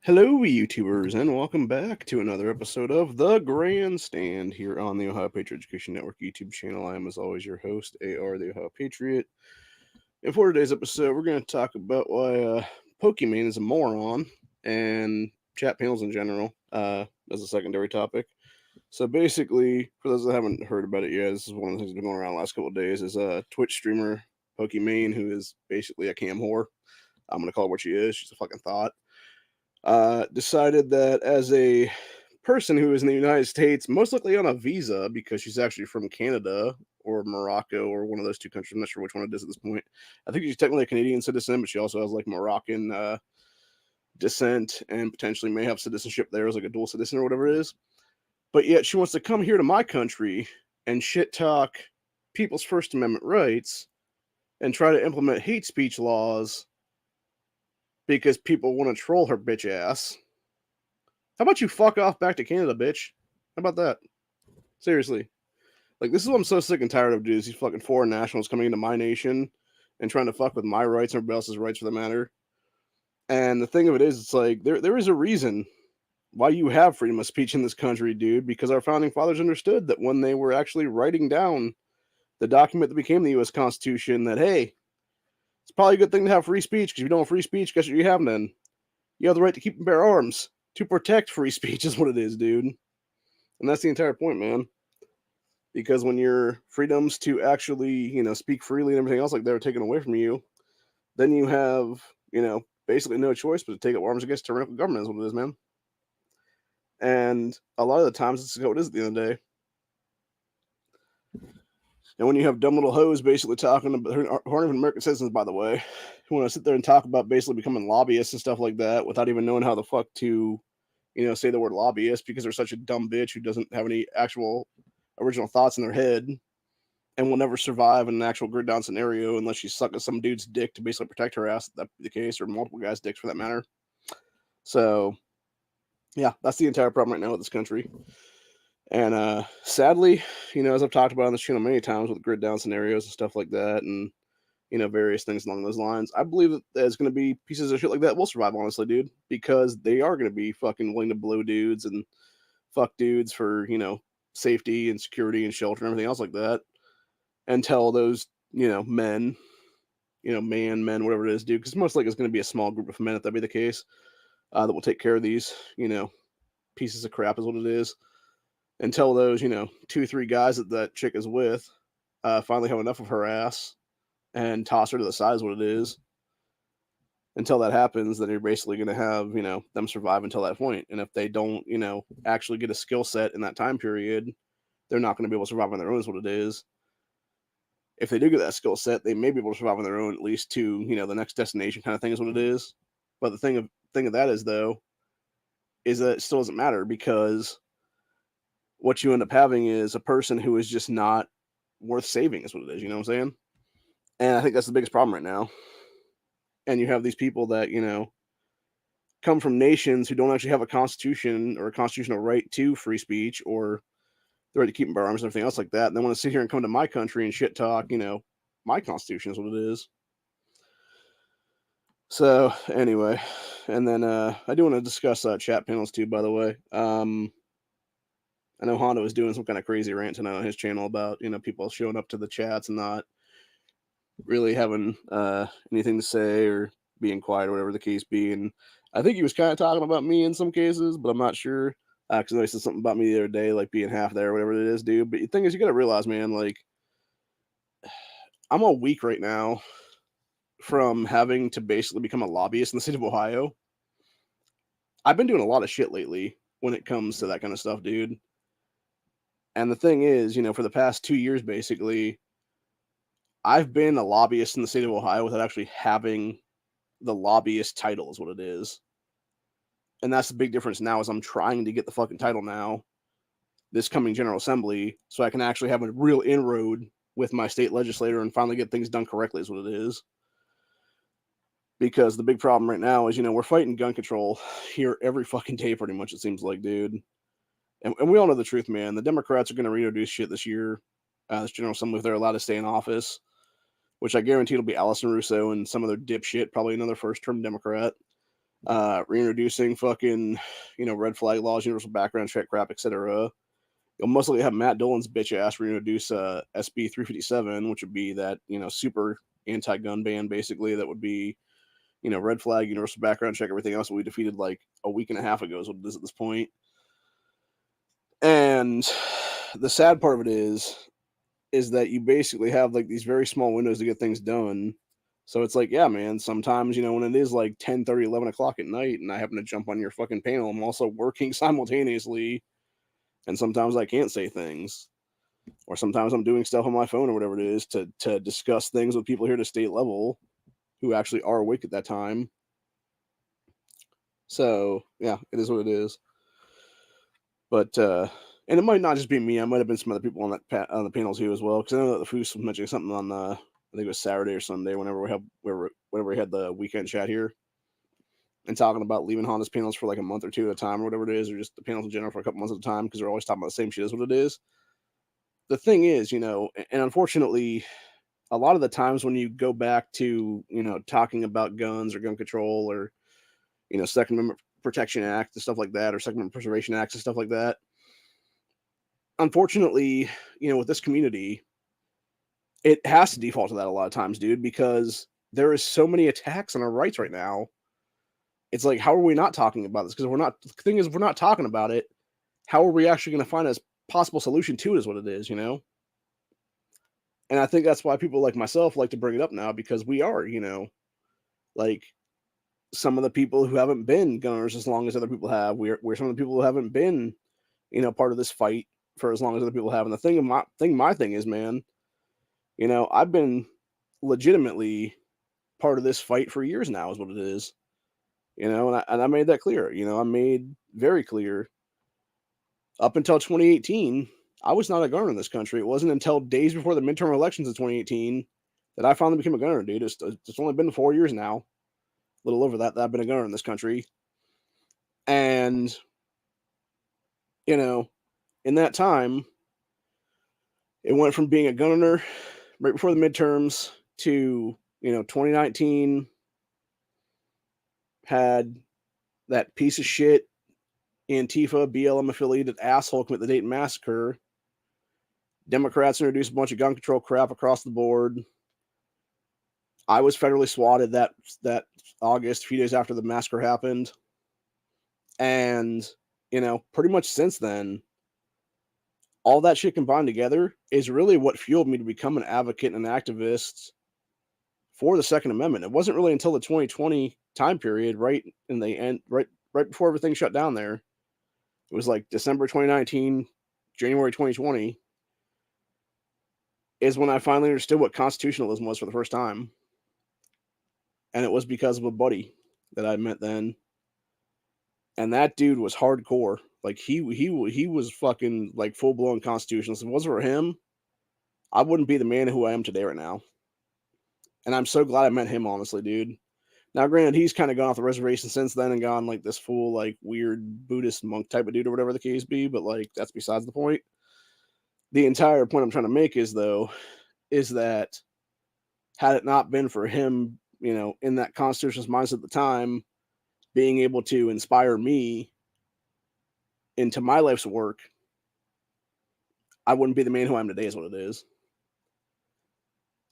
Hello, YouTubers, and welcome back to another episode of The Grandstand here on the Ohio Patriot Education Network YouTube channel. I am, as always, your host, AR, the Ohio Patriot. And for today's episode, we're going to talk about why Pokimane is a moron and chat panels in general as a secondary topic. So basically, for those that haven't heard about it yet, this is one of the things that's been going around the last couple of days, is a Twitch streamer, Pokimane, who is basically a cam whore. I'm going to call her what she is. She's a fucking thought. Decided that as a person who is in the United States, most likely on a visa because she's actually from Canada or Morocco or one of those two countries. I'm not sure which one it is at this point. I think she's technically a Canadian citizen, but she also has like Moroccan descent and potentially may have citizenship there as like a dual citizen or whatever it is. But yet she wants to come here to my country and shit talk people's First Amendment rights and try to implement hate speech laws because people want to troll her bitch ass. How about you fuck off back to Canada, bitch? How about that? Seriously. Like, this is what I'm so sick and tired of, dude. These fucking foreign nationals coming into my nation and trying to fuck with my rights and everybody else's rights for the matter. And the thing of it is, it's like, there is a reason why you have freedom of speech in this country, dude, because our founding fathers understood that when they were actually writing down the document that became the U.S. Constitution, that, hey, it's probably a good thing to have free speech, because if you don't have free speech, guess what you have then? You have the right to keep and bear arms. To protect free speech is what it is, dude. And that's the entire point, man. Because when your freedoms to actually, speak freely and everything else like that are taken away from you, then you have, basically no choice but to take up arms against tyrannical government is what it is, man. And a lot of the times this is how it is at the end of the day. And when you have dumb little hoes basically talking about, who aren't even American citizens, by the way, who want to sit there and talk about basically becoming lobbyists and stuff like that without even knowing how the fuck to, say the word lobbyist because they're such a dumb bitch who doesn't have any actual original thoughts in their head and will never survive in an actual grid down scenario unless she's sucking some dude's dick to basically protect her ass, if that be the case, or multiple guys' dicks for that matter. So, yeah, that's the entire problem right now with this country. And sadly, as I've talked about on this channel many times with grid down scenarios and stuff like that, and various things along those lines, I believe that there's going to be pieces of shit like that will survive, honestly, dude, because they are going to be fucking willing to blow dudes and fuck dudes for safety and security and shelter and everything else like that, and tell those men, men, whatever it is, dude, because most likely it's going to be a small group of men if that be the case, that will take care of these pieces of crap is what it is. Until those, 2-3 guys that chick is with finally have enough of her ass and toss her to the side is what it is. Until that happens, then you're basically going to have, them survive until that point. And if they don't, actually get a skill set in that time period, they're not going to be able to survive on their own is what it is. If they do get that skill set, they may be able to survive on their own at least to, the next destination kind of thing is what it is. But the thing of that is, though, is that it still doesn't matter because what you end up having is a person who is just not worth saving is what it is, you know what I'm saying? And I think that's the biggest problem right now. And you have these people that, come from nations who don't actually have a constitution or a constitutional right to free speech or the right to keep and bear arms and everything else like that. And they want to sit here and come to my country and shit talk, my constitution is what it is. So anyway, and then I do want to discuss chat panels too, by the way. I know Hondo is doing some kind of crazy rant tonight on his channel about, people showing up to the chats and not really having anything to say or being quiet or whatever the case be. And I think he was kind of talking about me in some cases, but I'm not sure. Because I know he said something about me the other day, like being half there or whatever it is, dude. But the thing is, you got to realize, man, like, I'm a week right now from having to basically become a lobbyist in the state of Ohio. I've been doing a lot of shit lately when it comes to that kind of stuff, dude. And the thing is, for the past 2 years, basically, I've been a lobbyist in the state of Ohio without actually having the lobbyist title is what it is. And that's the big difference now is I'm trying to get the fucking title now, this coming General Assembly, so I can actually have a real inroad with my state legislator and finally get things done correctly is what it is. Because the big problem right now is, we're fighting gun control here every fucking day pretty much, it seems like, dude. And we all know the truth, man. The Democrats are going to reintroduce shit this year, this General Assembly, if they're allowed to stay in office, which I guarantee it'll be Allison Russo and some other dipshit, probably another first-term Democrat. reintroducing fucking, red flag laws, universal background check crap, etc. You'll most likely have Matt Dolan's bitch ass reintroduce SB 357, which would be that, super anti-gun ban, basically. That would be, red flag, universal background check, everything else that we defeated like a week and a half ago is what it is at this point. And the sad part of it is that you basically have like these very small windows to get things done. So it's like, yeah, man, sometimes, when it is like 10:30, 11 o'clock at night and I happen to jump on your fucking panel, I'm also working simultaneously. And sometimes I can't say things. Or sometimes I'm doing stuff on my phone or whatever it is to discuss things with people here at a state level who actually are awake at that time. So, yeah, it is what it is. But, and it might not just be me. I might have been some other people on the panels too as well. Because I know that the Foos was mentioning something on, I think it was Saturday or Sunday, whenever we had the weekend chat here. And talking about leaving Honda's panels for like a month or two at a time or whatever it is, or just the panels in general for a couple months at a time, because they're always talking about the same shit as what it is. The thing is, and unfortunately, a lot of the times when you go back to, talking about guns or gun control or, Second Amendment Protection Act and stuff like that, or Second Amendment Preservation Acts and stuff like that, unfortunately, with this community, it has to default to that a lot of times, dude, because there is so many attacks on our rights right now. It's like, how are we not talking about this? Because the thing is, if we're not talking about it, how are we actually going to find a possible solution to it is what it is, And I think that's why people like myself like to bring it up now, because we are, like some of the people who haven't been gunners as long as other people have. We're some of the people who haven't been, part of this fight for as long as other people have. And my thing is, man, I've been legitimately part of this fight for years now, is what it is. And I made that clear. I made very clear up until 2018, I was not a gunner in this country. It wasn't until days before the midterm elections of 2018 that I finally became a gunner, dude. It's only been 4 years now, a little over that I've been a gunner in this country. And, in that time, it went from being a gunner right before the midterms to, 2019 had that piece of shit Antifa, BLM affiliated asshole commit the Dayton massacre. Democrats introduced a bunch of gun control crap across the board. I was federally swatted that August, a few days after the massacre happened. And, pretty much since then, all that shit combined together is really what fueled me to become an advocate and an activist for the Second Amendment. It wasn't really until the 2020 time period, right in the end, right before everything shut down there. It was like December 2019, January 2020, is when I finally understood what constitutionalism was for the first time. And it was because of a buddy that I met then. And that dude was hardcore. Like he was fucking like full blown constitutionalist. If it wasn't for him, I wouldn't be the man who I am today right now. And I'm so glad I met him, honestly, dude. Now, granted, he's kind of gone off the reservation since then and gone like this full, like, weird Buddhist monk type of dude or whatever the case be, but like that's besides the point. The entire point I'm trying to make is that had it not been for him, in that constitutionalist mindset at the time, being able to inspire me into my life's work, I wouldn't be the man who I am today, is what it is.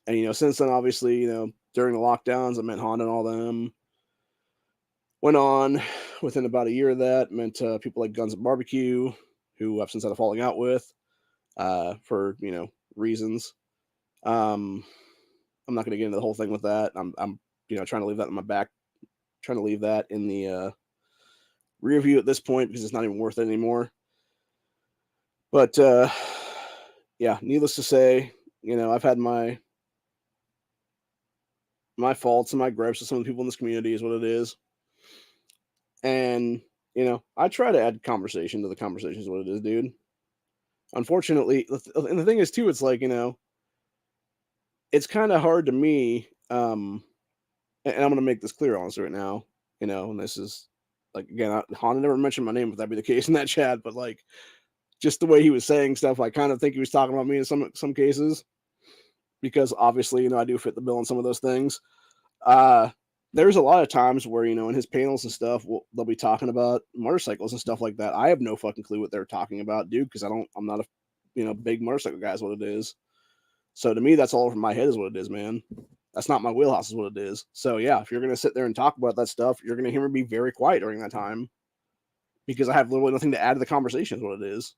And, since then, obviously, during the lockdowns, I met Honda and all them. Went on within about a year of that, met people like Guns and Barbecue, who I've since had a falling out with for, reasons. I'm not going to get into the whole thing with that. I'm trying to leave that in my back, trying to leave that in the rear view at this point, because it's not even worth it anymore. But yeah, needless to say, I've had my faults and my gripes with some of the people in this community, is what it is. And, I try to add conversation to the conversation, is what it is, dude. Unfortunately, and the thing is, too, it's like, it's kind of hard to me, and I'm going to make this clear, honestly, right now, and this is, like, again, Honda never mentioned my name, if that be the case in that chat, but, like, just the way he was saying stuff, I kind of think he was talking about me in some cases, because obviously, I do fit the bill on some of those things. there's a lot of times where, you know, in his panels and stuff, they'll be talking about motorcycles and stuff like that. I have no fucking clue what they're talking about, dude, because I'm not a, you know, big motorcycle guy is what it is. So to me, that's all over my head is what it is, man. That's not my wheelhouse is what it is. So yeah, if you're going to sit there and talk about that stuff, you're going to hear me be very quiet during that time because I have literally nothing to add to the conversation is what it is.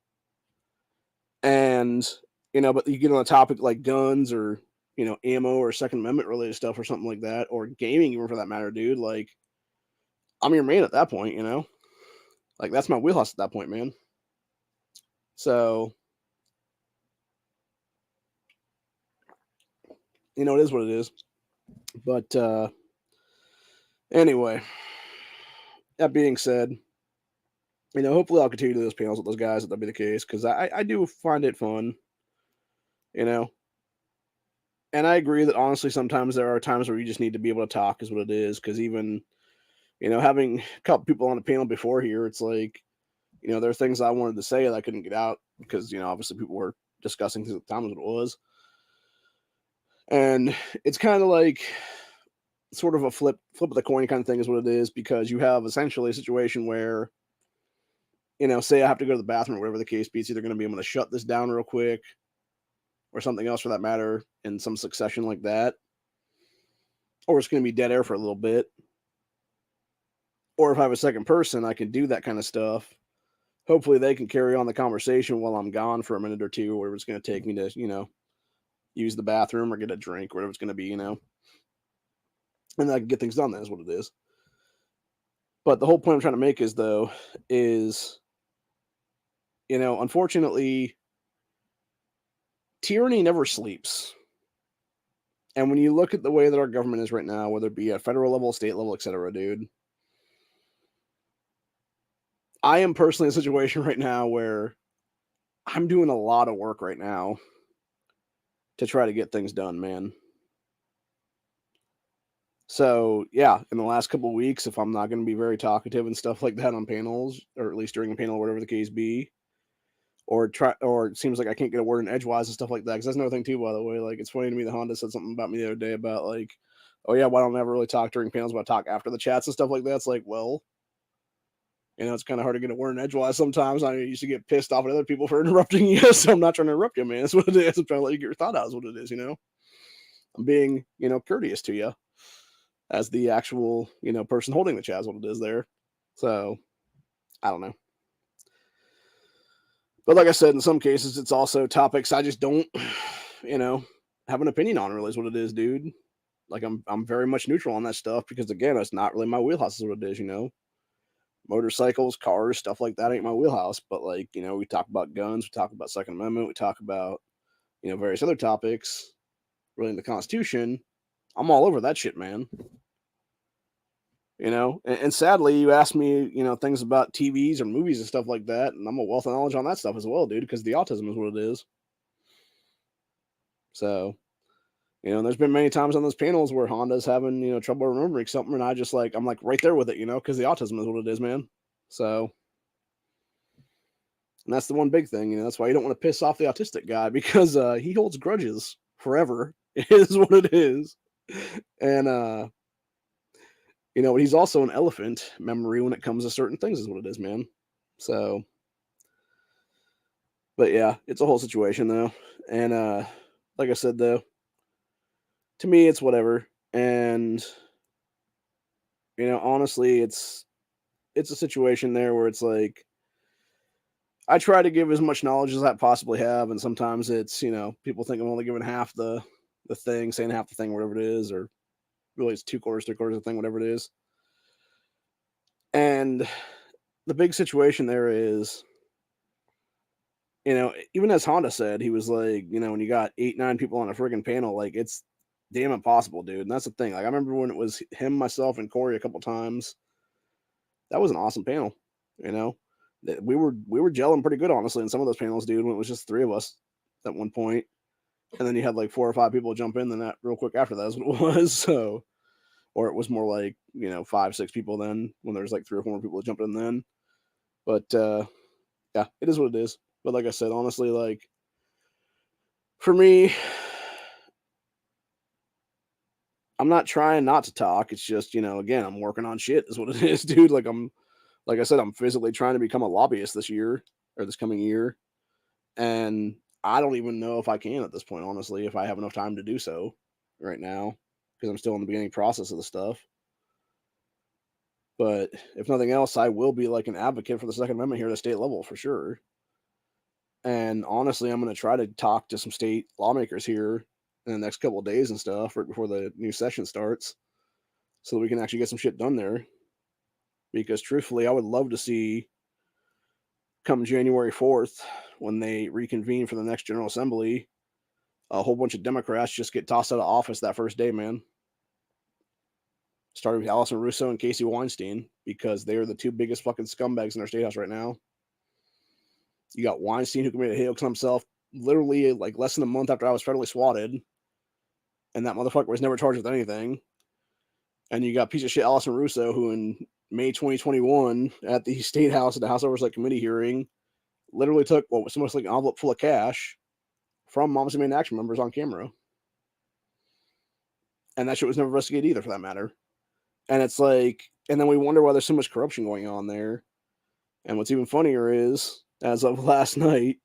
And, you know, but you get on a topic like guns or, you know, ammo or Second Amendment related stuff or something like that, or gaming even for that matter, dude, like, I'm your man at that point, you know? Like, that's my wheelhouse at that point, man. So, you know, it is what it is. But anyway, that being said, you know, hopefully I'll continue to do those panels with those guys if that'll be the case, because I do find it fun, you know? And I agree that honestly, sometimes there are times where you just need to be able to talk, is what it is, because even, you know, having a couple people on the panel before here, it's like, you know, there are things I wanted to say that I couldn't get out because, you know, obviously people were discussing things at the time what it was. And it's kind of like sort of a flip of the coin kind of thing is what it is, because you have essentially a situation where, you know, say I have to go to the bathroom or whatever the case be, it's either going to be I'm going to shut this down real quick or something else for that matter in some succession like that, or it's going to be dead air for a little bit. Or if I have a second person, I can do that kind of stuff. Hopefully they can carry on the conversation while I'm gone for a minute or two, or whatever it's going to take me to, you know, use the bathroom or get a drink, whatever it's going to be, you know, and I can get things done. That's what it is. But the whole point I'm trying to make is, though, is, you know, unfortunately, tyranny never sleeps. And when you look at the way that our government is right now, whether it be at federal level, state level, etc., dude, I am personally in a situation right now where I'm doing a lot of work right now to try to get things done, man. So yeah, in the last couple of weeks, if I'm not going to be very talkative and stuff like that on panels, or at least during a panel, whatever the case be, or it seems like I can't get a word in edgewise and stuff like that. Because that's another thing too, by the way. Like, it's funny to me that Honda said something about me the other day about like, oh yeah, why don't I ever really talk during panels, but I talk after the chats and stuff like that. It's like, well, you know, it's kind of hard to get a word in edgewise sometimes. I used to get pissed off at other people for interrupting you, so I'm not trying to interrupt you, man. That's what it is. I'm trying to let you get your thought out. Is what it is, you know. I'm being, you know, courteous to you as the actual, you know, person holding the chat is what it is there. So I don't know. But like I said, in some cases, it's also topics I just don't, you know, have an opinion on. Really, is what it is, dude. Like I'm very much neutral on that stuff because again, it's not really my wheelhouse. Is what it is, you know. Motorcycles, cars, stuff like that ain't my wheelhouse. But like, you know, we talk about guns, we talk about Second Amendment, we talk about, you know, various other topics relating to the Constitution. I'm all over that shit, man. You know, and sadly, you asked me, you know, things about TVs or movies and stuff like that, and I'm a wealth of knowledge on that stuff as well, dude, because the autism is what it is. So, you know, there's been many times on those panels where Honda's having, you know, trouble remembering something, and I just like, I'm like right there with it, you know, because the autism is what it is, man. So, and that's the one big thing, you know, that's why you don't want to piss off the autistic guy because he holds grudges forever. It is what it is. And, you know, he's also an elephant memory when it comes to certain things, is what it is, man. So, but yeah, it's a whole situation though. And like I said though, to me it's whatever. And you know, honestly, it's a situation there where it's like I try to give as much knowledge as I possibly have, and sometimes it's, you know, people think I'm only giving half the thing, saying half the thing, whatever it is, or really it's 2/4, 3/4 of the thing, whatever it is. And the big situation there is, you know, even as Honda said, he was like, you know, when you got 8, 9 people on a friggin' panel, like it's damn impossible, dude. And that's the thing. Like I remember when it was him, myself, and Corey a couple times. That was an awesome panel. You know, we were gelling pretty good, honestly, in some of those panels, dude. When it was just 3 of us at one point, and then you had like 4 or 5 people jump in. Then that real quick after that is what it was. So, or it was more like, you know, 5, 6 people then when there's like 3 or 4 more people jumping in then. But yeah, it is what it is. But like I said, honestly, like for me, I'm not trying not to talk. It's just, again, I'm working on shit is what it is, dude. Like I said, I'm physically trying to become a lobbyist this year or this coming year. And I don't even know if I can at this point, honestly, if I have enough time to do so right now, because I'm still in the beginning process of the stuff. But if nothing else, I will be like an advocate for the Second Amendment here at the state level for sure. And honestly, I'm going to try to talk to some state lawmakers here in the next couple of days and stuff right before the new session starts so that we can actually get some shit done there. Because truthfully, I would love to see come January 4th when they reconvene for the next General Assembly, a whole bunch of Democrats just get tossed out of office that first day, man. Starting with Allison Russo and Casey Weinstein, because they are the two biggest fucking scumbags in our state house right now. You got Weinstein, who committed a hoax on himself literally like less than a month after I was federally swatted, and that motherfucker was never charged with anything. And you got piece of shit Allison Russo, who in May 2021 at the state house at the House Oversight Committee hearing literally took what was so much like an envelope full of cash from Moms and Main Action members on camera. And that shit was never investigated either, for that matter. And it's like, and then we wonder why there's so much corruption going on there. And what's even funnier is, as of last night,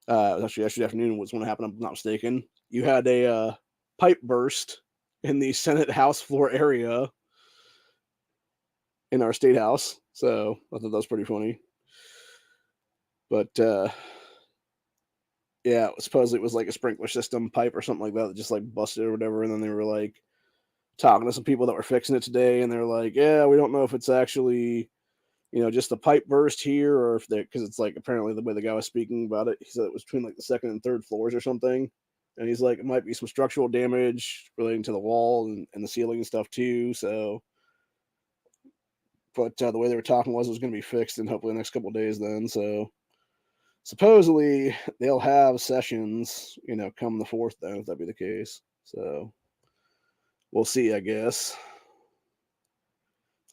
it was actually yesterday afternoon was when it happened, I'm not mistaken, you had a pipe burst in the Senate House floor area in our state house. So I thought that was pretty funny. But yeah, supposedly it was like a sprinkler system pipe or something like that just like busted or whatever. And then they were like talking to some people that were fixing it today, and they're like, yeah, we don't know if it's actually, just the pipe burst here, or if they, because it's like apparently the way the guy was speaking about it, he said it was between like the second and third floors or something. And he's like, it might be some structural damage relating to the wall and the ceiling and stuff too. So, but the way they were talking was it was going to be fixed in hopefully the next couple of days then. So supposedly they'll have sessions, come the 4th then, if that be the case. So we'll see, I guess.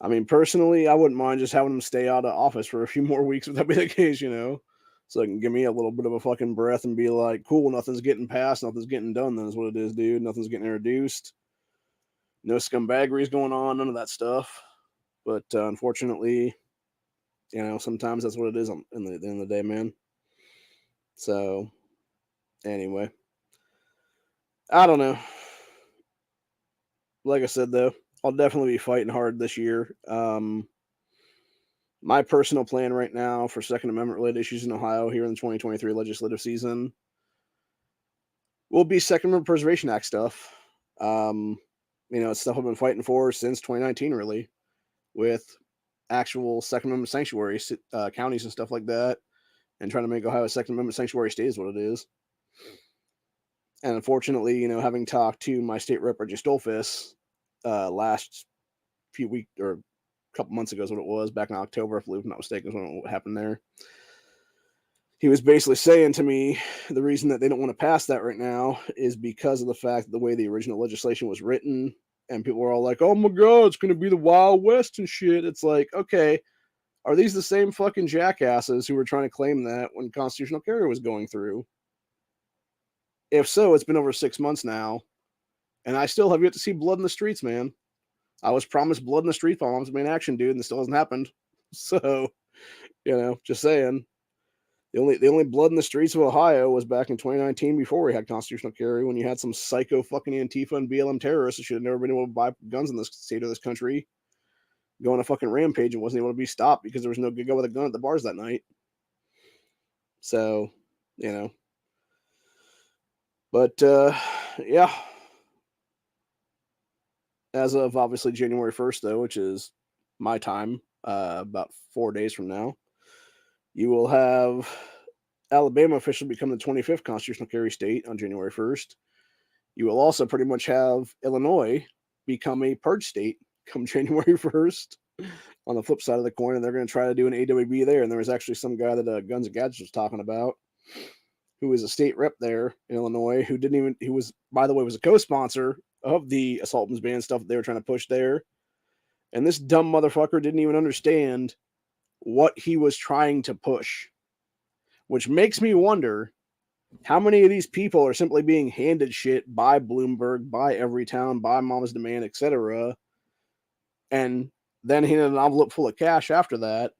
I mean, personally, I wouldn't mind just having them stay out of office for a few more weeks if that be the case, so it can give me a little bit of a fucking breath and be like, cool, nothing's getting passed, nothing's getting done, then is what it is, dude. Nothing's getting introduced. No scumbaggery is going on, none of that stuff. But unfortunately, sometimes that's what it is at the end of the day, man. So, anyway. I don't know. Like I said, though, I'll definitely be fighting hard this year. My personal plan right now for Second Amendment related issues in Ohio here in the 2023 legislative season will be Second Amendment Preservation Act stuff. It's stuff I've been fighting for since 2019, really, with actual Second Amendment sanctuary counties and stuff like that, and trying to make Ohio a Second Amendment sanctuary state is what it is. And unfortunately, having talked to my state rep, Reggie Stolfus, last few weeks or a couple months ago is what it was, back in October, if I'm not mistaken, is what happened there. He was basically saying to me the reason that they don't want to pass that right now is because of the fact that the way the original legislation was written, and people were all like, oh my God, it's going to be the Wild West and shit. It's like, okay, are these the same fucking jackasses who were trying to claim that when constitutional carry was going through? If so, it's been over 6 months now, and I still have yet to see blood in the streets, man. I was promised blood in the street by Moms Main Action, dude, and it still hasn't happened. So, just saying. The only blood in the streets of Ohio was back in 2019 before we had constitutional carry, when you had some psycho fucking Antifa and BLM terrorists who should have never been able to buy guns in this state or this country, go on a fucking rampage and wasn't able to be stopped because there was no good guy with a gun at the bars that night. So, But, yeah. As of obviously January 1st, though, which is my time, about 4 days from now, you will have Alabama officially become the 25th constitutional carry state on January 1st. You will also pretty much have Illinois become a purge state come January 1st on the flip side of the coin, and they're going to try to do an AWB there. And there was actually some guy that Guns and Gadgets was talking about, who is a state rep there in Illinois, who was, by the way, was a co-sponsor of the assault and ban stuff that they were trying to push there. And this dumb motherfucker didn't even understand what he was trying to push, which makes me wonder How many of these people are simply being handed shit by Bloomberg, by Everytown, by Mama's Demand, etc., and then handed an envelope full of cash after that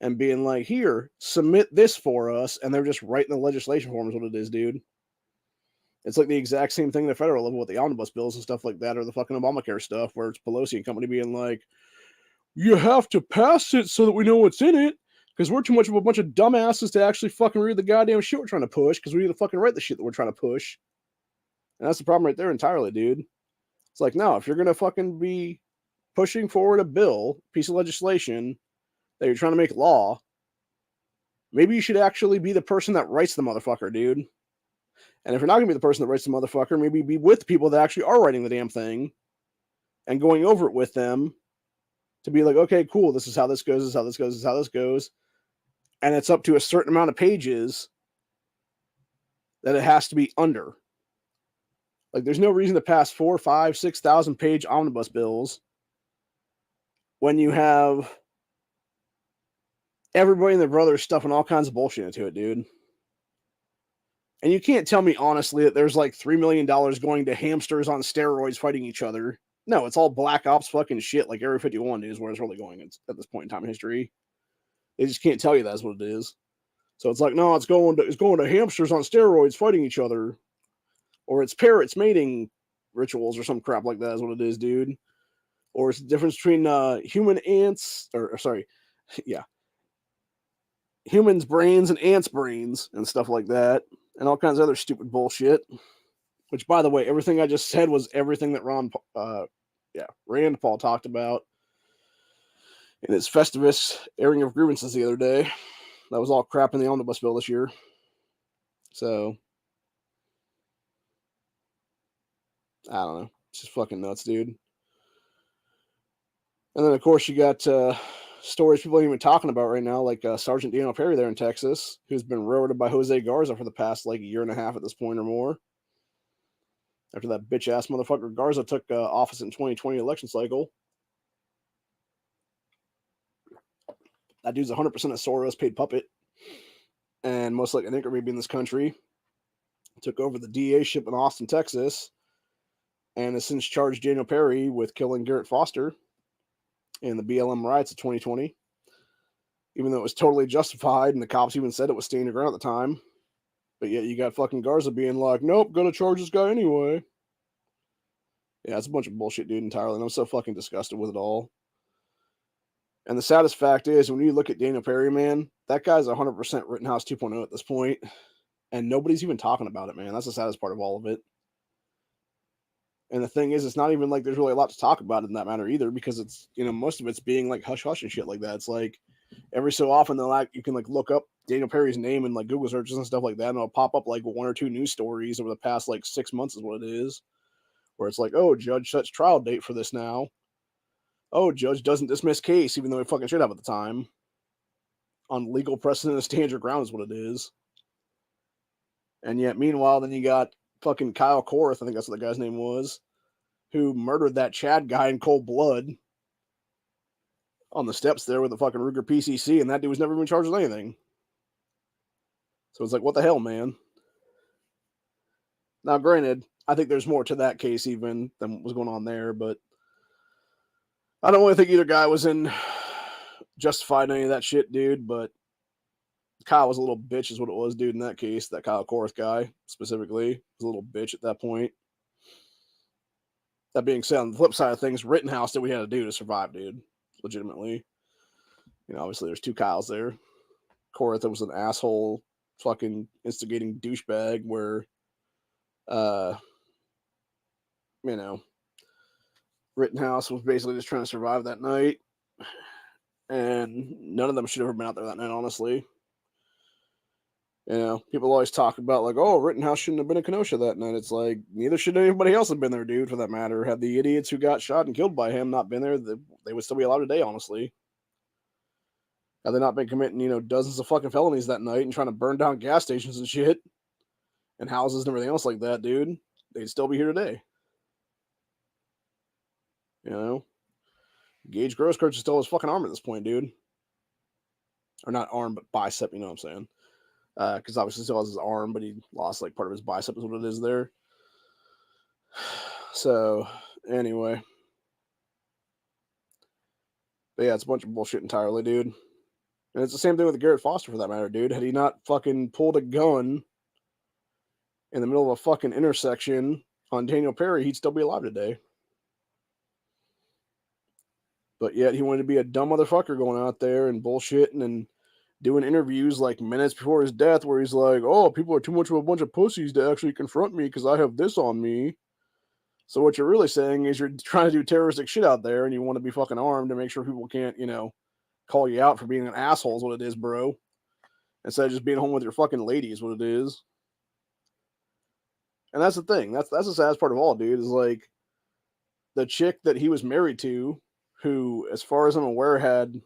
and being like, here, submit this for us, and they're just writing the legislation form is what it is, dude. It's like the exact same thing at the federal level with the omnibus bills and stuff like that, or the fucking Obamacare stuff, where it's Pelosi and company being like, you have to pass it so that we know what's in it, because we're too much of a bunch of dumbasses to actually fucking read the goddamn shit we're trying to push, because we need to fucking write the shit that we're trying to push. And that's the problem right there entirely, dude. It's like, no, if you're going to fucking be pushing forward a bill, piece of legislation that you're trying to make law, maybe you should actually be the person that writes the motherfucker, dude. And if you're not going to be the person that writes the motherfucker, maybe be with the people that actually are writing the damn thing and going over it with them to be like, okay, cool, this is how this goes, this is how this goes, this is how this goes. And it's up to a certain amount of pages that it has to be under. Like, there's no reason to pass 4, 5, 6,000 page omnibus bills when you have everybody and their brother stuffing all kinds of bullshit into it, dude. And you can't tell me honestly that there's like $3 million going to hamsters on steroids fighting each other. No, it's all Black Ops fucking shit like Area 51 is where it's really going at this point in time in history. They just can't tell you that's what it is. So it's like, no, it's going to hamsters on steroids fighting each other. Or it's parrots mating rituals or some crap like that is what it is, dude. Or it's the difference between human ants, or sorry, yeah, humans' brains and ants' brains and stuff like that, and all kinds of other stupid bullshit. Which, by the way, everything I just said was everything that Rand Paul talked about in his Festivus airing of grievances the other day. That was all crap in the omnibus bill this year. So, I don't know. It's just fucking nuts, dude. And then, of course, you got stories people ain't even talking about right now, like Sergeant Daniel Perry there in Texas, who's been railroaded by Jose Garza for the past like year and a half at this point or more. After that bitch ass motherfucker Garza took office in 2020 election cycle. That dude's 100% a Soros paid puppet, and most likely an anchor maybe in this country. Took over the DA ship in Austin, Texas, and has since charged Daniel Perry with killing Garrett Foster in the BLM riots of 2020, even though it was totally justified, and the cops even said it was staying your ground at the time. But yet you got fucking Garza being like, nope, gonna charge this guy anyway. Yeah, it's a bunch of bullshit, dude, entirely, and I'm so fucking disgusted with it all. And the saddest fact is, when you look at Daniel Perry, man, that guy's 100% Rittenhouse 2.0 at this point, and nobody's even talking about it, man. That's the saddest part of all of it. And the thing is, it's not even like there's really a lot to talk about in that matter either, because it's, most of it's being like hush hush and shit like that. It's like every so often you can like look up Daniel Perry's name in like Google searches and stuff like that, and it'll pop up like 1 or 2 news stories over the past like 6 months is what it is, where it's like, oh, judge sets trial date for this now. Oh, judge doesn't dismiss case even though he fucking should have at the time. On legal precedent and stand your ground is what it is. And yet, meanwhile, then you got fucking Kyle Korth, I think that's what the guy's name was, who murdered that Chad guy in cold blood on the steps there with the fucking Ruger PCC, and that dude was never even charged with anything. So it's like, what the hell, man? Now, granted, I think there's more to that case even than what was going on there, but I don't really think either guy was justified in any of that shit, dude, but Kyle was a little bitch is what it was, dude, in that case. That Kyle Korth guy, specifically, was a little bitch at that point. That being said, on the flip side of things, Rittenhouse did what we had to do to survive, dude. Legitimately. Obviously there's 2 Kyles there. Korth was an asshole, fucking instigating douchebag where, Rittenhouse was basically just trying to survive that night. And none of them should have ever been out there that night, honestly. People always talk about like, oh, Rittenhouse shouldn't have been in Kenosha that night. It's like, neither should anybody else have been there, dude, for that matter. Had the idiots who got shot and killed by him not been there, they would still be alive today, honestly. Had they not been committing, dozens of fucking felonies that night and trying to burn down gas stations and shit and houses and everything else like that, dude, they'd still be here today. Gage Grosskreutz is still his fucking arm at this point, dude. Or not arm, but bicep, you know what I'm saying. because obviously he still has his arm, but he lost like part of his bicep is what it is there. So anyway, but yeah, it's a bunch of bullshit entirely, dude. And it's the same thing with Garrett Foster for that matter, dude. Had he not fucking pulled a gun in the middle of a fucking intersection on Daniel Perry, he'd still be alive today. But yet he wanted to be a dumb motherfucker going out there and bullshitting and doing interviews like minutes before his death where he's like, oh, people are too much of a bunch of pussies to actually confront me because I have this on me. So what you're really saying is you're trying to do terroristic shit out there and you want to be fucking armed to make sure people can't, call you out for being an asshole is what it is, bro. Instead of just being home with your fucking lady is what it is. And that's the thing. That's the saddest part of all, dude, is like the chick that he was married to, who, as far as I'm aware, had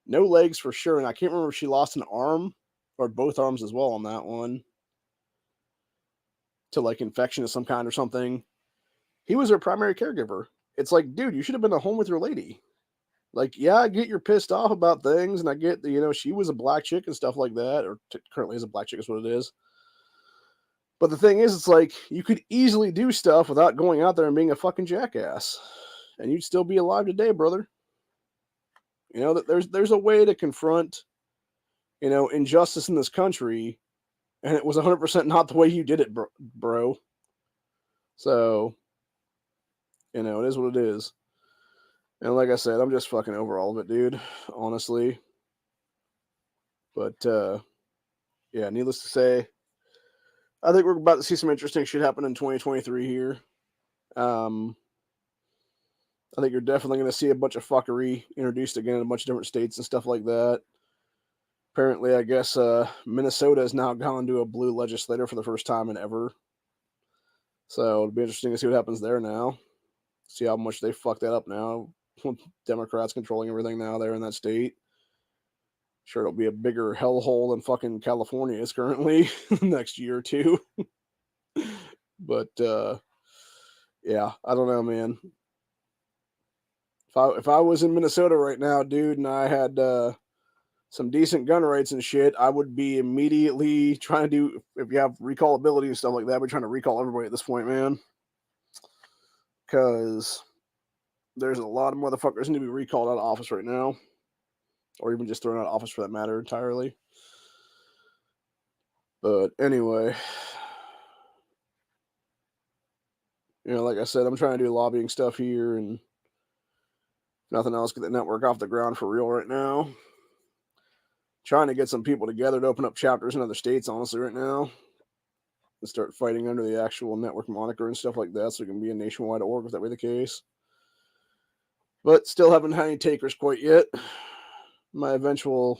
no legs for sure, and I can't remember if she lost an arm or both arms as well on that one to like infection of some kind or something. He was her primary caregiver. It's like, dude, you should have been at home with your lady. Like, yeah, I get you're pissed off about things, and I get that, she was a black chick and stuff like that, or currently is a black chick is what it is. But the thing is, it's like, you could easily do stuff without going out there and being a fucking jackass. And you'd still be alive today, brother. That there's a way to confront, injustice in this country, and it was 100% not the way you did it, bro. So, it is what it is. And like I said, I'm just fucking over all of it, dude, honestly. But, yeah, needless to say, I think we're about to see some interesting shit happen in 2023 here. I think you're definitely going to see a bunch of fuckery introduced again in a bunch of different states and stuff like that. Apparently, I guess Minnesota has now gone to a blue legislator for the first time in ever. So it'll be interesting to see what happens there now. See how much they fuck that up now. Democrats controlling everything now there in that state. Sure, it'll be a bigger hellhole than fucking California is currently next year or two. But yeah, I don't know, man. If I was in Minnesota right now, dude, and I had some decent gun rights and shit, I would be immediately trying to do, if you have recallability and stuff like that, we're trying to recall everybody at this point, man. Because there's a lot of motherfuckers need to be recalled out of office right now. Or even just thrown out of office for that matter entirely. But anyway, like I said, I'm trying to do lobbying stuff here and nothing else, get the network off the ground for real right now. Trying to get some people together to open up chapters in other states, honestly, right now. And start fighting under the actual network moniker and stuff like that so it can be a nationwide org if that be the case. But still haven't had any takers quite yet. My eventual,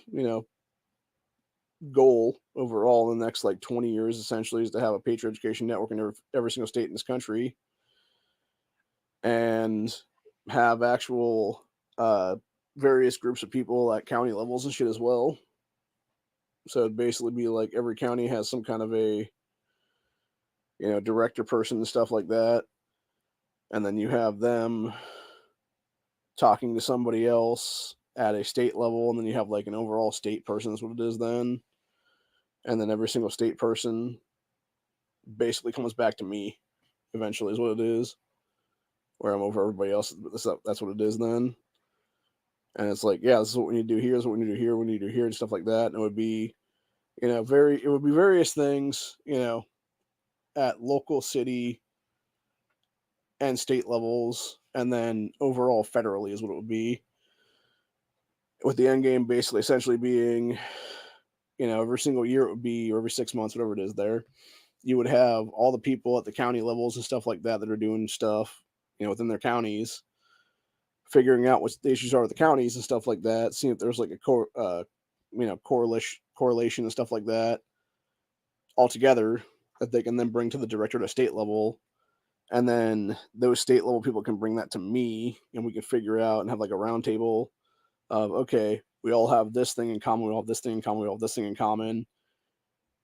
goal overall in the next like 20 years essentially is to have a Patriot Education Network in every single state in this country and have actual various groups of people at county levels and shit as well. So it'd basically be like every county has some kind of a director person and stuff like that, and then you have them talking to somebody else at a state level, and then you have like an overall state person is what it is then, and then every single state person basically comes back to me eventually is what it is, where I'm over everybody else. That's what it is then. And it's like, yeah, this is what we need to do here, this is what we need to do here, we need to do here, and stuff like that. And it would be, it would be various things, at local, city, and state levels, and then overall federally is what it would be. With the end game basically essentially being, every single year it would be, or every 6 months, whatever it is there, you would have all the people at the county levels and stuff like that are doing stuff, within their counties, figuring out what the issues are with the counties and stuff like that, seeing if there's like a correlation and stuff like that all together that they can then bring to the director at a state level. And then those state level people can bring that to me and we can figure out and have like a round table of, okay, we all have this thing in common. We all have this thing in common. We all have this thing in common.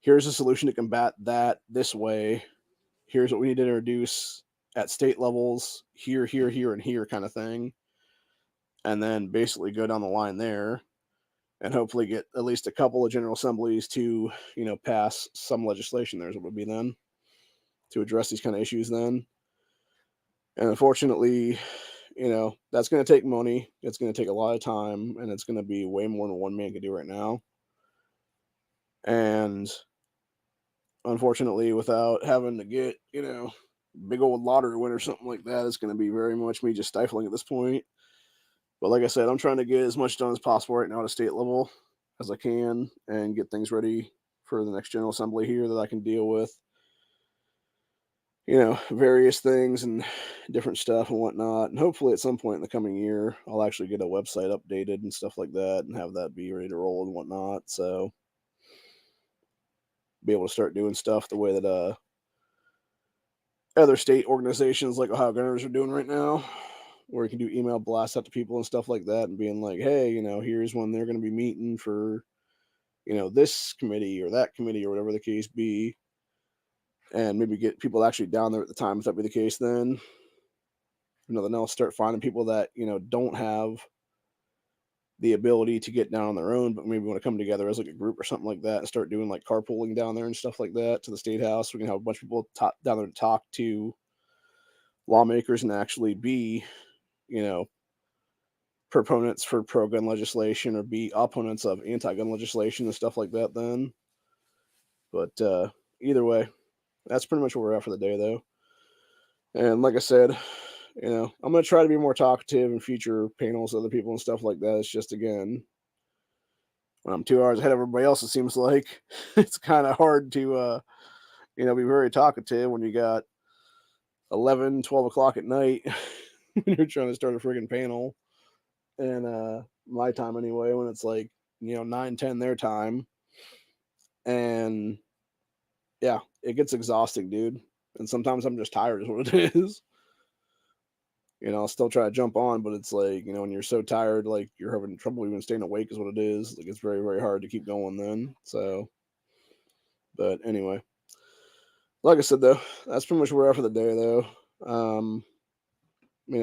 Here's a solution to combat that this way. Here's what we need to introduce at state levels, here, and here kind of thing. And then basically go down the line there. and hopefully get at least a couple of general assemblies to, pass some legislation. There's what would be then to address these kind of issues then. And unfortunately, that's going to take money. It's going to take a lot of time, and it's going to be way more than one man can do right now. And unfortunately, without having to get, big old lottery win or something like that, it's going to be very much me just stifling at this point. But like I said, I'm trying to get as much done as possible right now at a state level as I can and get things ready for the next General Assembly here that I can deal with, various things and different stuff and whatnot. And hopefully at some point in the coming year, I'll actually get a website updated and stuff like that and have that be ready to roll and whatnot. So be able to start doing stuff the way that other state organizations like Ohio Gunners are doing right now, where you can do email blasts out to people and stuff like that and being like, hey, here's when they're going to be meeting for, this committee or that committee or whatever the case be. And maybe get people actually down there at the time if that be the case then. Then I'll start finding people that, don't have the ability to get down on their own, but maybe want to come together as like a group or something like that and start doing like carpooling down there and stuff like that to the state house. We can have a bunch of people down there to talk to lawmakers and actually be, proponents for pro-gun legislation or be opponents of anti-gun legislation and stuff like that then. But either way, that's pretty much where we're at for the day, though. And like I said, I'm going to try to be more talkative in future panels with other people and stuff like that. It's just, again, when I'm 2 hours ahead of everybody else, it seems like it's kind of hard to, be very talkative when you got 11, 12 o'clock at night when you're trying to start a friggin' panel. And my time anyway, when it's like, 9, 10 their time. And yeah, it gets exhausting, dude. And sometimes I'm just tired is what it is. I'll still try to jump on, but it's like, when you're so tired, like you're having trouble even staying awake is what it is. Like it's very, very hard to keep going then. So, but anyway, like I said, though, that's pretty much where we're at for the day, though.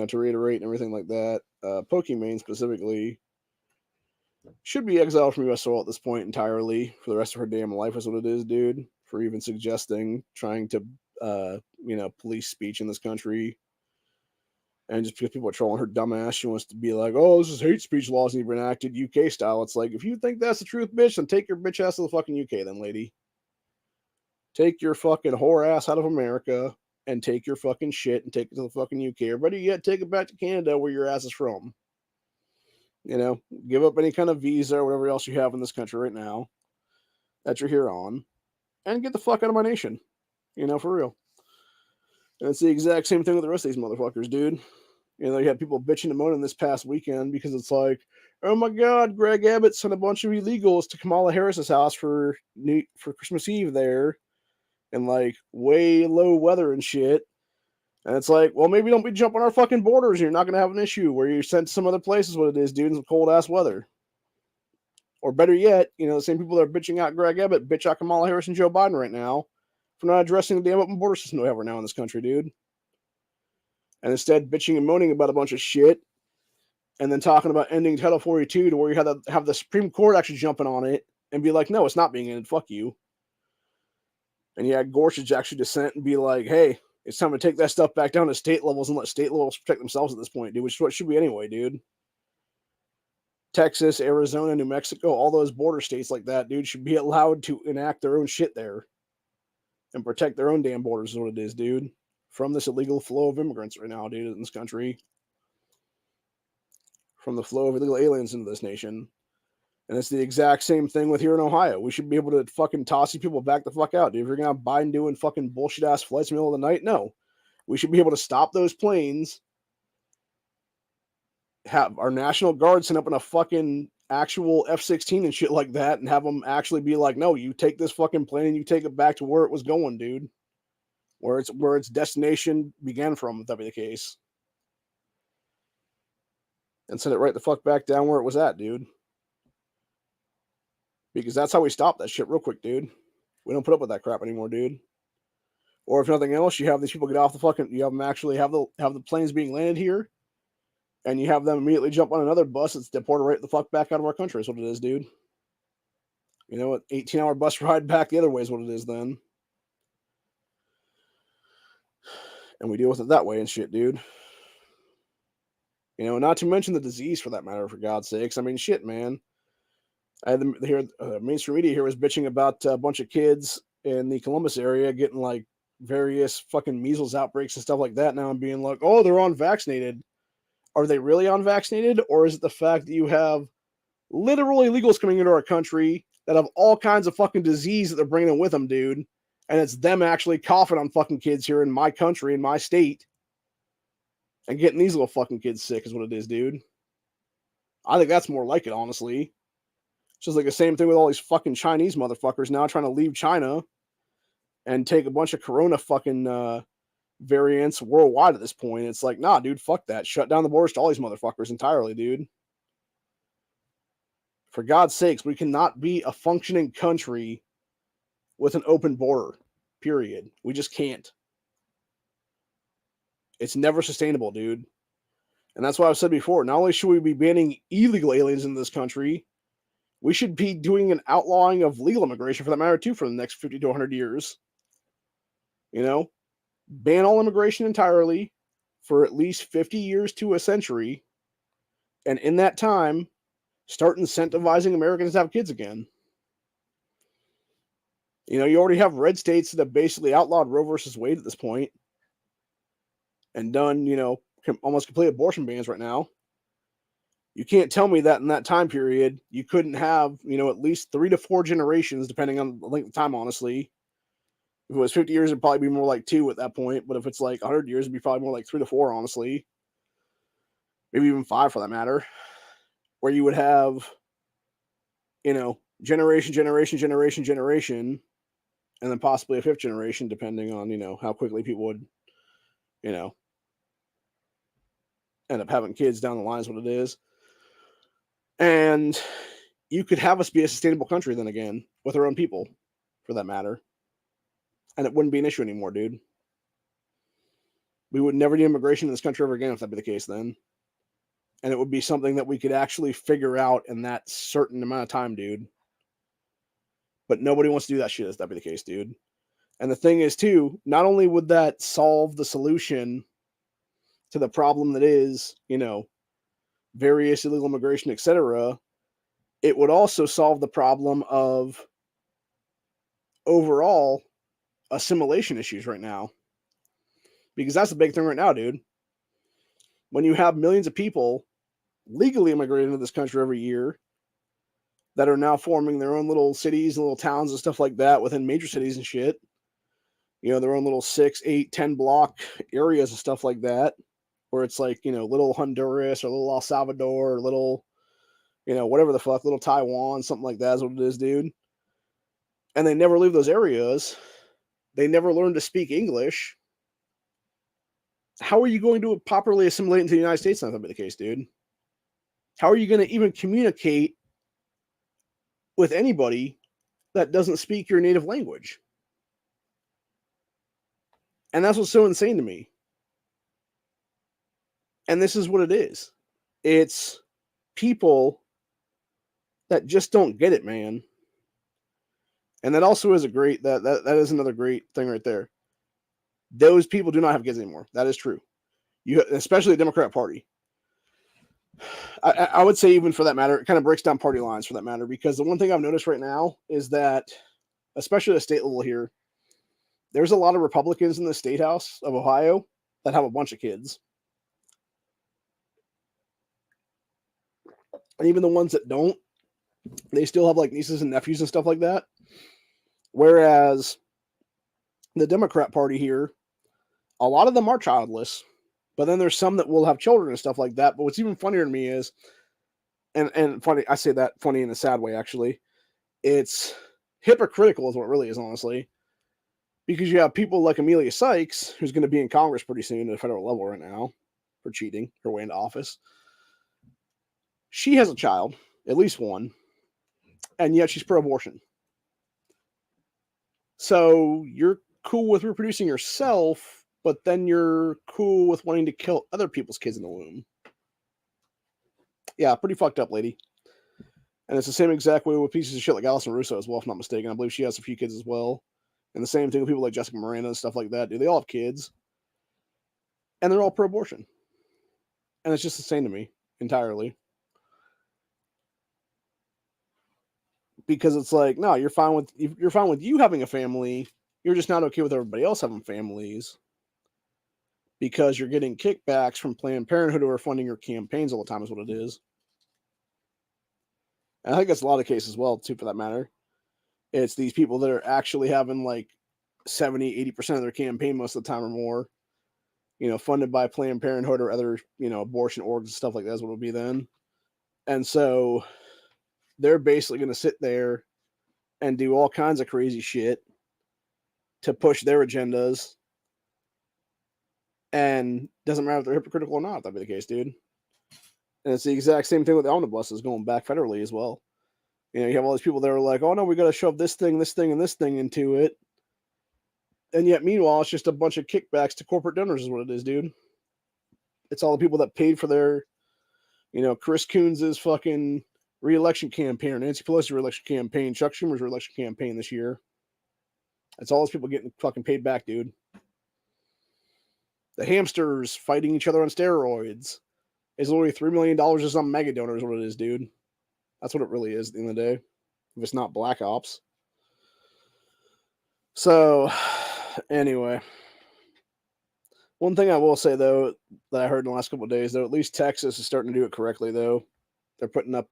To reiterate and everything like that, Pokimane specifically should be exiled from U.S. soil at this point entirely for the rest of her damn life is what it is, dude. For even suggesting trying to, police speech in this country. And just because people are trolling her dumbass, she wants to be like, oh, this is hate speech laws need to be enacted UK style. It's like, if you think that's the truth, bitch, then take your bitch ass to the fucking UK then, lady. Take your fucking whore ass out of America and take your fucking shit and take it to the fucking UK. Or better yet, take it back to Canada where your ass is from. Give up any kind of visa or whatever else you have in this country right now that you're here on and get the fuck out of my nation. For real. And it's the exact same thing with the rest of these motherfuckers, dude. You had people bitching and moaning this past weekend because it's like, oh my God, Greg Abbott sent a bunch of illegals to Kamala Harris's house for Christmas Eve there, and like way low weather and shit. And it's like, well, maybe don't be jumping our fucking borders. And you're not gonna have an issue where you're sent to some other places. What it is, dude, in some cold ass weather. Or better yet, the same people that are bitching out Greg Abbott bitch out Kamala Harris and Joe Biden right now for not addressing the damn open border system we have right now in this country, dude. And instead bitching and moaning about a bunch of shit and then talking about ending Title 42 to where you have the Supreme Court actually jumping on it and be like, no, it's not being ended. Fuck you. And you had Gorsuch actually dissent and be like, hey, it's time to take that stuff back down to state levels and let state levels protect themselves at this point, dude, which is what it should be anyway, dude. Texas, Arizona, New Mexico, all those border states like that, dude, should be allowed to enact their own shit there and protect their own damn borders is what it is, dude. From this illegal flow of immigrants right now, dude, in this country. From the flow of illegal aliens into this nation. And it's the exact same thing with here in Ohio. We should be able to fucking toss these people back the fuck out, dude. If you're going to have Biden doing fucking bullshit-ass flights in the middle of the night, no. We should be able to stop those planes, have our National Guard send up in a fucking actual F-16 and shit like that, and have them actually be like, no, you take this fucking plane and you take it back to where it was going, dude. Where its destination began from, if that be the case. And send it right the fuck back down where it was at, dude. Because that's how we stop that shit real quick, dude. We don't put up with that crap anymore, dude. Or if nothing else, you have these people get off the fucking, you have them actually have the planes being landed here And you have them immediately jump on another bus that's deported right the fuck back out of our country is what it is, dude. You know, an 18-hour bus ride back the other way is what it is then. And we deal with it that way and shit, dude. You know, not to mention the disease for that matter, for God's sakes. I mean, shit, man. I had mainstream media here was bitching about a bunch of kids in the Columbus area getting like various fucking measles outbreaks and stuff like that now and being like, oh, they're unvaccinated. Are they really unvaccinated? Or is it the fact that you have literal illegals coming into our country that have all kinds of fucking disease that they're bringing with them, dude? And it's them actually coughing on fucking kids here in my country, in my state, and getting these little fucking kids sick is what it is, dude. I think that's more like it, honestly. It's just like the same thing with all these fucking Chinese motherfuckers now trying to leave China and take a bunch of corona fucking variants worldwide at this point. It's like, nah, dude, fuck that. Shut down the borders to all these motherfuckers entirely, dude. For God's sakes, we cannot be a functioning country with an open border, period. We just can't. It's never sustainable, dude. And that's why I've said before, not only should we be banning illegal aliens in this country, we should be doing an outlawing of legal immigration for that matter too for the next 50 to 100 years. You know, ban all immigration entirely for at least 50 years to a century. And in that time, start incentivizing Americans to have kids again. You know, you already have red states that have basically outlawed Roe versus Wade at this point and done, you know, almost complete abortion bans right now. You can't tell me that in that time period, you couldn't have, you know, at least 3 to 4 generations, depending on the length of time, honestly. If it was 50 years, it'd probably be more like 2 at that point. But if it's like 100 years, it'd be probably more like 3 to 4, honestly. Maybe even 5 for that matter. Where you would have, you know, generation, and then possibly a 5th generation, depending on, you know, how quickly people would, you know, end up having kids down the line is what it is. And you could have us be a sustainable country then again, with our own people, for that matter. And it wouldn't be an issue anymore, dude. We would never need immigration in this country ever again if that'd be the case then. And it would be something that we could actually figure out in that certain amount of time, dude. But nobody wants to do that shit if that'd be the case, dude. And the thing is, too, not only would that solve the solution to the problem that is, you know, various illegal immigration, etc., it would also solve the problem of overall assimilation issues right now. Because that's the big thing right now, dude. When you have millions of people legally immigrating into this country every year that are now forming their own little cities and little towns and stuff like that within major cities and shit, you know, their own little 6, 8, 10 block areas and stuff like that, where it's like, you know, little Honduras or little El Salvador or little, you know, whatever the fuck, little Taiwan, something like that is what it is, dude. And they never leave those areas. They never learn to speak English. How are you going to properly assimilate into the United States? Not that be the case, dude. How are you going to even communicate with anybody that doesn't speak your native language? And that's what's so insane to me. And this is what it is. It's people that just don't get it, man. And that also is that is another great thing right there. Those people do not have kids anymore. That is true. Especially the Democrat Party. I would say even for that matter, it kind of breaks down party lines for that matter, because the one thing I've noticed right now is that, especially at the state level here, there's a lot of Republicans in the state house of Ohio that have a bunch of kids. And even the ones that don't, they still have like nieces and nephews and stuff like that. Whereas the Democrat Party here, a lot of them are childless, but then there's some that will have children and stuff like that. But what's even funnier to me is, and funny, I say that funny in a sad way, actually, it's hypocritical is what it really is, honestly, because you have people like Amelia Sykes, who's going to be in Congress pretty soon at a federal level right now for cheating her way into office. She has a child, at least one, and yet she's pro-abortion. So you're cool with reproducing yourself, but then you're cool with wanting to kill other people's kids in the womb. Yeah, pretty fucked up lady. And it's the same exact way with pieces of shit like Alison Russo as well, if I'm not mistaken. I believe she has a few kids as well. And the same thing with people like Jessica Miranda and stuff like that, dude. They all have kids. And they're all pro-abortion. And it's just insane to me entirely. Because it's like, no, you're fine with you having a family. You're just not okay with everybody else having families. Because you're getting kickbacks from Planned Parenthood who are funding your campaigns all the time is what it is. And I think that's a lot of cases as well, too, for that matter. It's these people that are actually having like 70, 80% of their campaign most of the time or more, funded by Planned Parenthood or other, abortion orgs and stuff like that is what it would be then. And so they're basically going to sit there and do all kinds of crazy shit to push their agendas. And doesn't matter if they're hypocritical or not, if that'd be the case, dude. And it's the exact same thing with the omnibuses going back federally as well. You have all these people that are like, oh no, we got to shove this thing, and this thing into it. And yet, meanwhile, it's just a bunch of kickbacks to corporate donors is what it is, dude. It's all the people that paid for their, Chris Coons' fucking re-election campaign, or Nancy Pelosi's re-election campaign, Chuck Schumer's re-election campaign this year. It's all those people getting fucking paid back, dude. The hamsters fighting each other on steroids is literally $3 million to some mega donor is what it is, dude. That's what it really is at the end of the day. If it's not black ops. So, anyway. One thing I will say, though, that I heard in the last couple of days, though, at least Texas is starting to do it correctly, though. They're putting up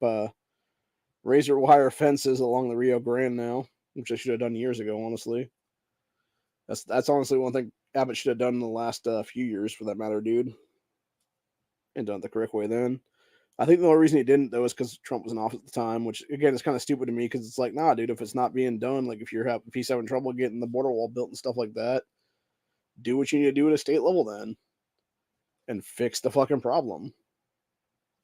razor wire fences along the Rio Grande now, which they should have done years ago, honestly. That's honestly one thing Abbott should have done in the last few years, for that matter, dude. And done it the correct way then. I think the only reason he didn't, though, is because Trump was in office at the time, which, again, is kind of stupid to me, because it's like, nah, dude, if it's not being done, like, if he's having trouble getting the border wall built and stuff like that, do what you need to do at a state level then. And fix the fucking problem.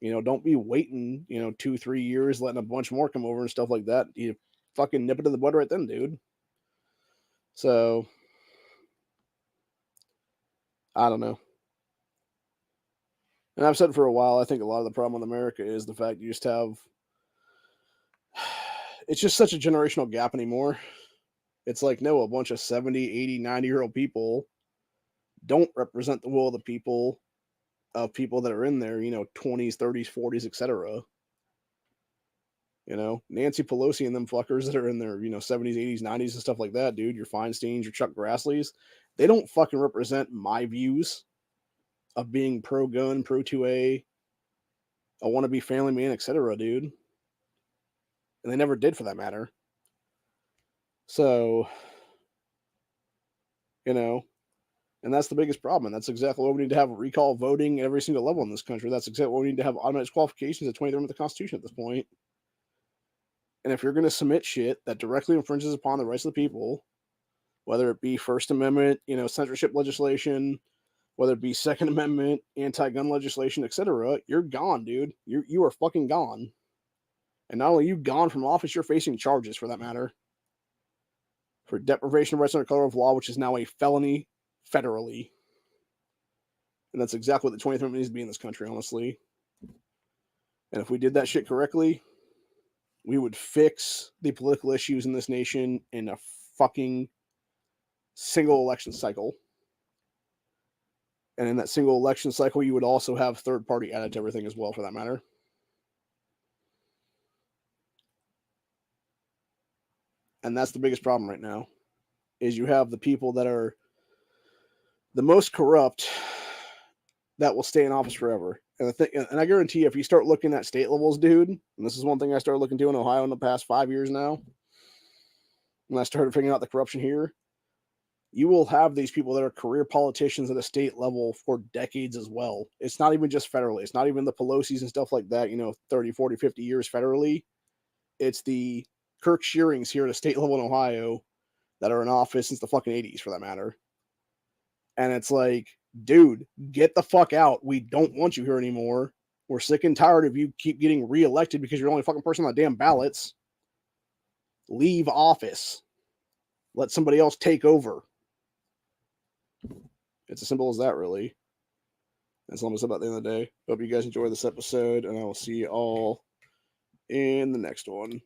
Don't be waiting, 2-3 years, letting a bunch more come over and stuff like that. You fucking nip it in the bud right then, dude. So, I don't know. And I've said for a while, I think a lot of the problem with America is the fact you just have, it's just such a generational gap anymore. It's like, no, a bunch of 70, 80, 90-year-old people don't represent the will of the people, of people that are in their, 20s, 30s, 40s, etc. Nancy Pelosi and them fuckers that are in their, 70s, 80s, 90s and stuff like that, dude, your Feinsteins, your Chuck Grassley's, they don't fucking represent my views of being pro-gun, pro-2A, I want to be family man, etc., dude. And they never did, for that matter. So, and that's the biggest problem. And that's exactly why we need to have recall voting at every single level in this country. That's exactly why we need to have automatic qualifications at 23 of the Constitution at this point. And if you're going to submit shit that directly infringes upon the rights of the people, whether it be First Amendment, censorship legislation, whether it be Second Amendment, anti-gun legislation, etc., you're gone, dude. You are fucking gone. And not only you gone from office, you're facing charges, for that matter, for deprivation of rights under color of law, which is now a felony federally. And that's exactly what the 23rd Amendment needs to be in this country, honestly. And if we did that shit correctly, we would fix the political issues in this nation in a fucking single election cycle. And in that single election cycle, you would also have third party added to everything as well, for that matter. And that's the biggest problem right now, is you have the people that are the most corrupt that will stay in office forever. And I guarantee you, if you start looking at state levels, dude, and this is one thing I started looking to in Ohio in the past 5 years now, when I started figuring out the corruption here, you will have these people that are career politicians at a state level for decades as well. It's not even just federally. It's not even the Pelosi's and stuff like that, 30, 40, 50 years federally. It's the Kirk Shearings here at a state level in Ohio that are in office since the fucking 80s, for that matter. And it's like, dude, get the fuck out. We don't want you here anymore. We're sick and tired of you keep getting reelected because you're the only fucking person on the damn ballots. Leave office. Let somebody else take over. It's as simple as that, really. That's almost about the end of the day. Hope you guys enjoy this episode, and I will see you all in the next one.